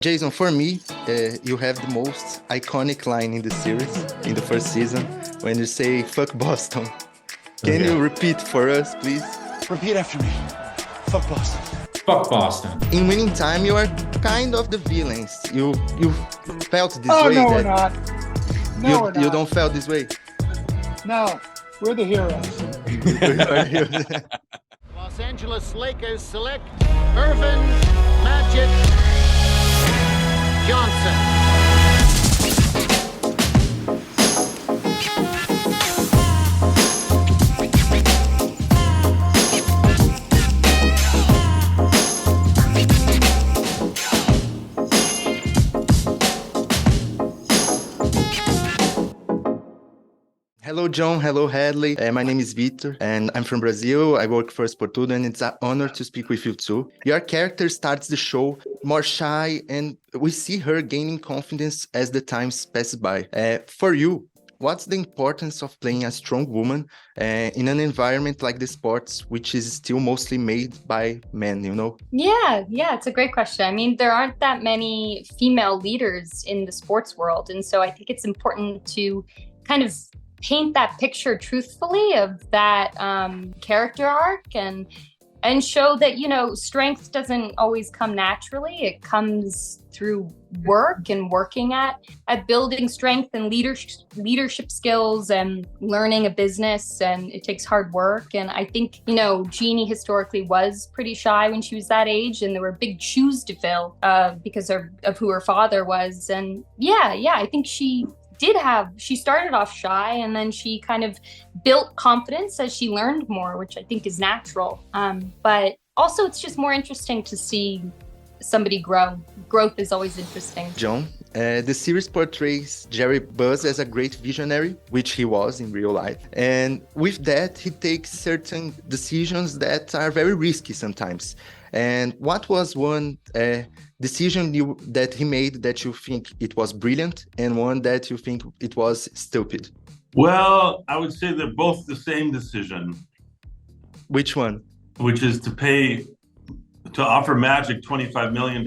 Jason, for me, you have the most iconic line in the series, in the first season, when you say, "Fuck Boston." Can you repeat for us, please? Repeat after me. Fuck Boston. Fuck Boston. In Winning Time, you are kind of the villains. You felt this way? No, we're not. No, we're not. You don't feel this way? No, we're the heroes. Los Angeles Lakers select Irvin Magic Johnson. Hello, John. Hello, Hadley. My name is Victor, and I'm from Brazil. I work for ESPORTUDO, and it's an honor to speak with you too. Your character starts the show more shy, and we see her gaining confidence as the times pass by. For you, what's the importance of playing a strong woman in an environment like the sports, which is still mostly made by men, you know? Yeah, it's a great question. I mean, there aren't that many female leaders in the sports world, and so I think it's important to kind of paint that picture truthfully of that character arc and show that, you know, strength doesn't always come naturally. It comes through work and working at building strength and leadership skills and learning a business, and it takes hard work. And I think, you know, Jeannie historically was pretty shy when she was that age, and there were big shoes to fill because of who her father was. And yeah, I think she started off shy, and then she kind of built confidence as she learned more, which I think is natural. But also it's just more interesting to see somebody grow. Growth is always interesting. John, the series portrays Jerry Buss as a great visionary, which he was in real life. And with that, he takes certain decisions that are very risky sometimes. And what was one decision that he made that you think it was brilliant, and one that you think it was stupid? Well, I would say they're both the same decision. Which one? Which is to offer Magic $25 million.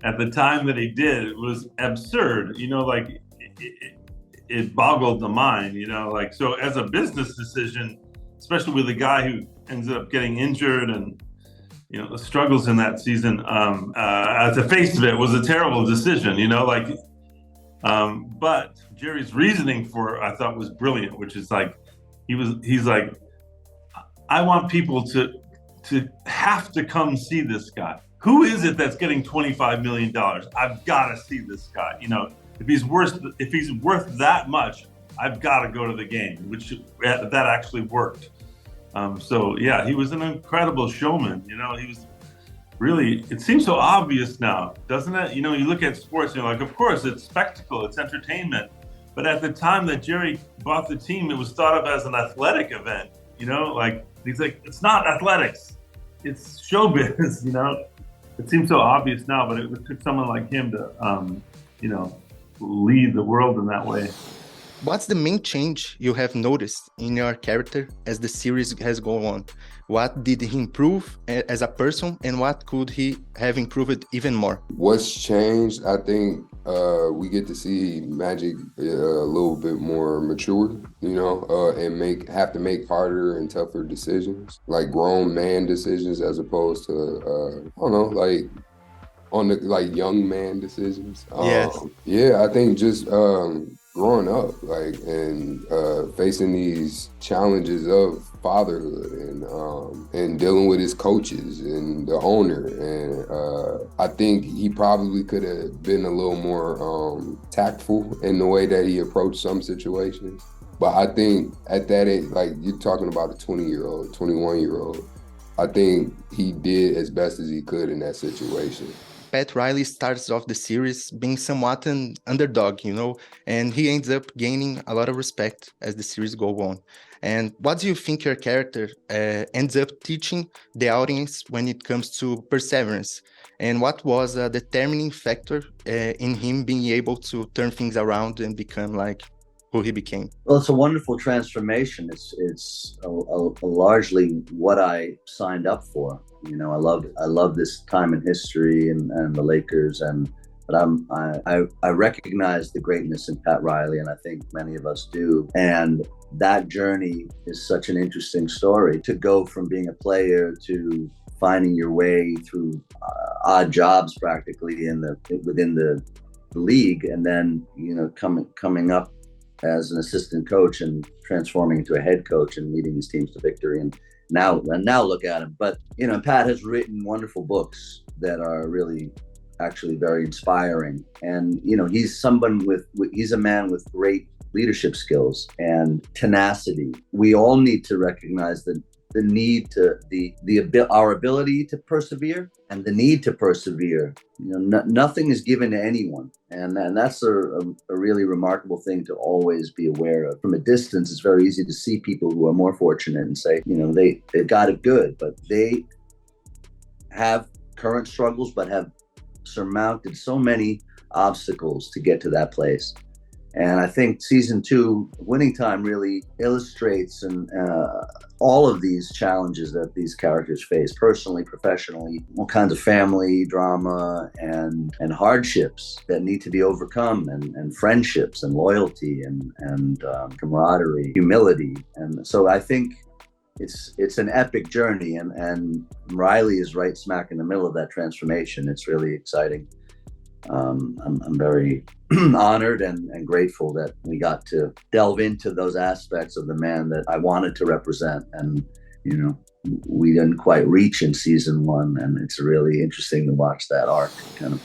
At the time that he did, it was absurd. You know, like it boggled the mind, you know, like, so as a business decision, especially with a guy who ended up getting injured and, you know, the struggles in that season, at the face of it was a terrible decision, you know, like, but Jerry's reasoning for it, I thought, was brilliant, which is like, he's like, I want people to have to come see this guy. Who is it that's getting $25 million? I've got to see this guy. You know, if he's worth that much, I've got to go to the game, which that actually worked. So yeah, he was an incredible showman. You know, he was really, it seems so obvious now, doesn't it? You know, you look at sports and you're like, of course, it's spectacle, it's entertainment. But at the time that Jerry bought the team, it was thought of as an athletic event. You know, like, he's like, it's not athletics, it's showbiz, you know? It seems so obvious now, but it took someone like him to, you know, lead the world in that way. What's the main change you have noticed in your character as the series has gone on? What did he improve as a person, and what could he have improved even more? What's changed, I think we get to see Magic a little bit more mature, you know, and have to make harder and tougher decisions, like grown man decisions, as opposed to, I don't know, like on the like young man decisions. Yeah, I think just growing up, like, and facing these challenges of fatherhood and dealing with his coaches and the owner, and I think he probably could have been a little more tactful in the way that he approached some situations. But I think at that age, like, you're talking about a 20-year-old, 21-year-old, I think he did as best as he could in that situation. Pat Riley starts off the series being somewhat an underdog, you know, and he ends up gaining a lot of respect as the series goes on. And what do you think your character ends up teaching the audience when it comes to perseverance? And what was a determining factor in him being able to turn things around and become like who he became? Well, it's a wonderful transformation. It's largely what I signed up for. You know, I love this time in history and the Lakers, but I recognize the greatness in Pat Riley, and I think many of us do. And that journey is such an interesting story, to go from being a player to finding your way through odd jobs practically within the league, and then, you know, coming up as an assistant coach and transforming into a head coach and leading his teams to victory. And now look at him. But, you know, Pat has written wonderful books that are really actually very inspiring. And, you know, he's a man with great leadership skills and tenacity. We all need to recognize that the need to our ability to persevere and the need to persevere. You know, nothing is given to anyone, and that's a really remarkable thing to always be aware of. From a distance, it's very easy to see people who are more fortunate and say, you know, they've got it good, but they have current struggles, but have surmounted so many obstacles to get to that place. And I think season 2, Winning Time, really illustrates all of these challenges that these characters face, personally, professionally, all kinds of family drama and hardships that need to be overcome, and friendships and loyalty and camaraderie, humility. And so I think it's an epic journey, and Riley is right smack in the middle of that transformation. It's really exciting. I'm very honored and grateful that we got to delve into those aspects of the man that I wanted to represent. And, you know, we didn't quite reach in season 1, and it's really interesting to watch that arc kind of.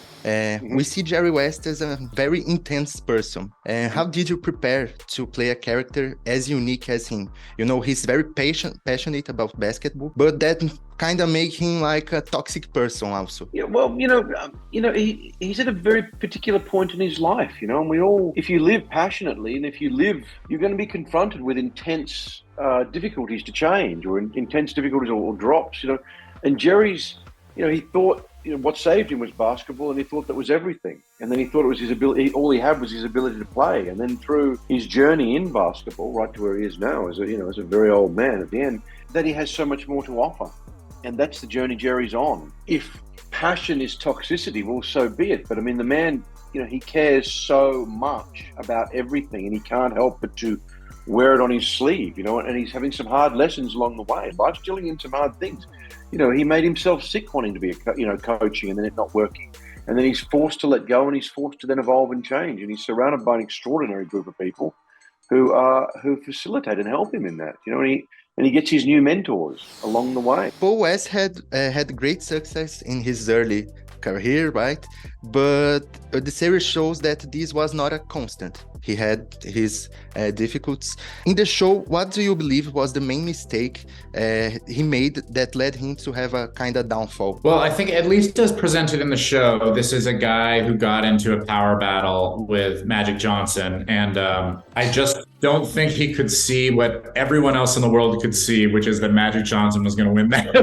We see Jerry West as a very intense person. How did you prepare to play a character as unique as him? You know, he's very passionate about basketball, but that kind of make him like a toxic person also. Yeah, well, he's at a very particular point in his life, you know, and we all, if you live passionately, and if you live, you're going to be confronted with intense difficulties to change, or intense difficulties or drops, you know. And Jerry's, you know, he thought, you know, what saved him was basketball, and he thought that was everything. And then he thought it was his ability, all he had was his ability to play. And then through his journey in basketball, right to where he is now, as a very old man at the end, that he has so much more to offer. And that's the journey Jerry's on. If passion is toxicity, well, so be it. But I mean, the man, you know, he cares so much about everything, and he can't help but to wear it on his sleeve, you know, and he's having some hard lessons along the way. Life's dealing in some hard things. You know, he made himself sick wanting to be, coaching, and then it not working. And then he's forced to let go, and he's forced to then evolve and change. And he's surrounded by an extraordinary group of people who facilitate and help him in that, you know, and he gets his new mentors along the way. Paul West had great success in his early career, right? But the series shows that this was not a constant. He had his difficulties. In the show, what do you believe was the main mistake he made that led him to have a kind of downfall? Well, I think, at least as presented in the show, this is a guy who got into a power battle with Magic Johnson. And I just don't think he could see what everyone else in the world could see, which is that Magic Johnson was going to win that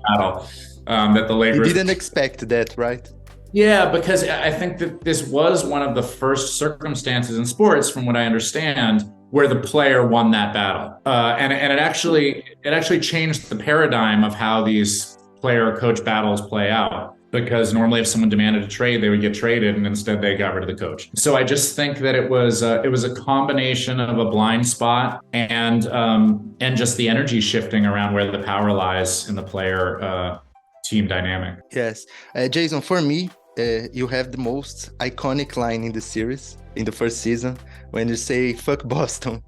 battle. That the Lakers... You didn't expect that, right? Yeah, because I think that this was one of the first circumstances in sports, from what I understand, where the player won that battle. And it actually changed the paradigm of how these player-coach battles play out. Because normally if someone demanded a trade, they would get traded, and instead they got rid of the coach. So I just think that it was a combination of a blind spot and just the energy shifting around where the power lies in the player team dynamic. Yes. Jason, for me, you have the most iconic line in the series, in the first season, when you say, "Fuck Boston."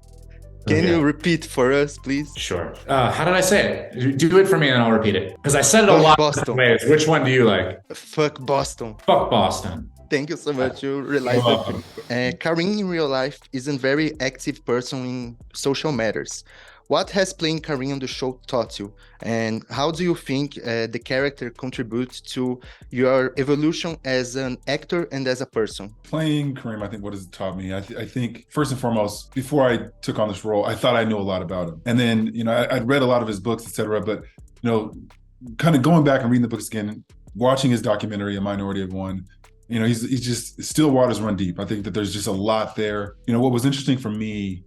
Can you repeat for us, please? Sure. How did I say it? Do it for me and I'll repeat it. Because I said it a lot of ways. Which one do you like? Fuck Boston. Fuck Boston. Thank you so much. You realized that. Kareem in real life isn't a very active person in social matters. What has playing Kareem on the show taught you? And how do you think the character contributes to your evolution as an actor and as a person? Playing Kareem, I think what has it taught me? I think, first and foremost, before I took on this role, I thought I knew a lot about him. And then, you know, I'd read a lot of his books, etc. But, you know, kind of going back and reading the books again, watching his documentary, A Minority of One, you know, he's just, still waters run deep. I think that there's just a lot there. You know, what was interesting for me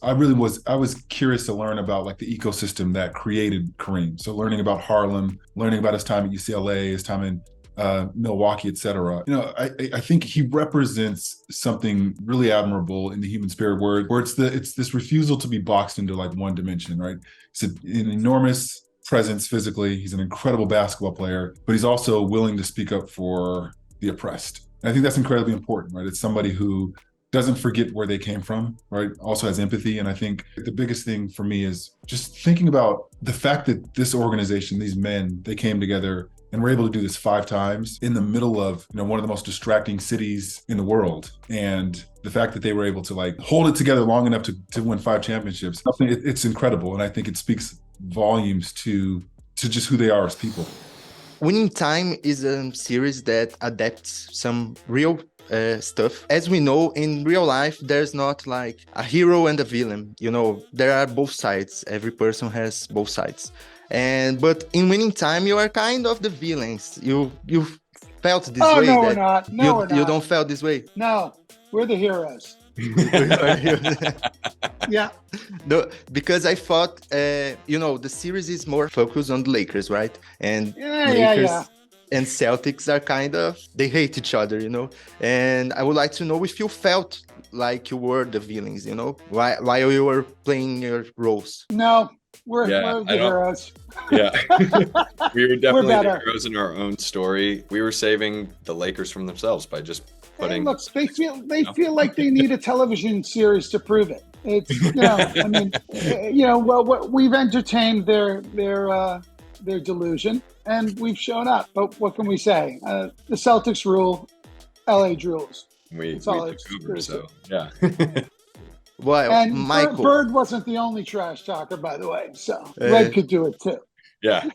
I was curious to learn about like the ecosystem that created Kareem. So learning about Harlem, learning about his time at UCLA, his time in Milwaukee, etc. I think he represents something really admirable in the human spirit, where it's this refusal to be boxed into like one dimension, right? It's an enormous presence physically. He's an incredible basketball player, but he's also willing to speak up for the oppressed. And I think that's incredibly important, right? It's somebody who doesn't forget where they came from, right? Also has empathy. And I think the biggest thing for me is just thinking about the fact that this organization, these men, they came together and were able to do this 5 times in the middle of, one of the most distracting cities in the world. And the fact that they were able to like hold it together long enough to win 5 championships, it's incredible. And I think it speaks volumes to just who they are as people. Winning Time is a series that adapts some real stuff. As we know, in real life, there's not like a hero and a villain. There are both sides. Every person has both sides. But in Winning Time, you are kind of the villains. You felt this way. No, we're not. No, we're not. You don't feel this way? No, we're the heroes. Yeah. No, because I thought, the series is more focused on the Lakers, right? And Lakers and Celtics are they hate each other, And I would like to know if you felt like you were the villains, while you were playing your roles. No, we're the heroes. Yeah. We were definitely the heroes in our own story. We were saving the Lakers from themselves by just putting... Hey, look, they feel like they need a television series to prove it. It's, we've entertained their delusion, and we've shown up. But what can we say? The Celtics rule, LA drools. We took over, so yeah. Well, and Michael Bird wasn't the only trash talker, by the way. So Red could do it too. Yeah.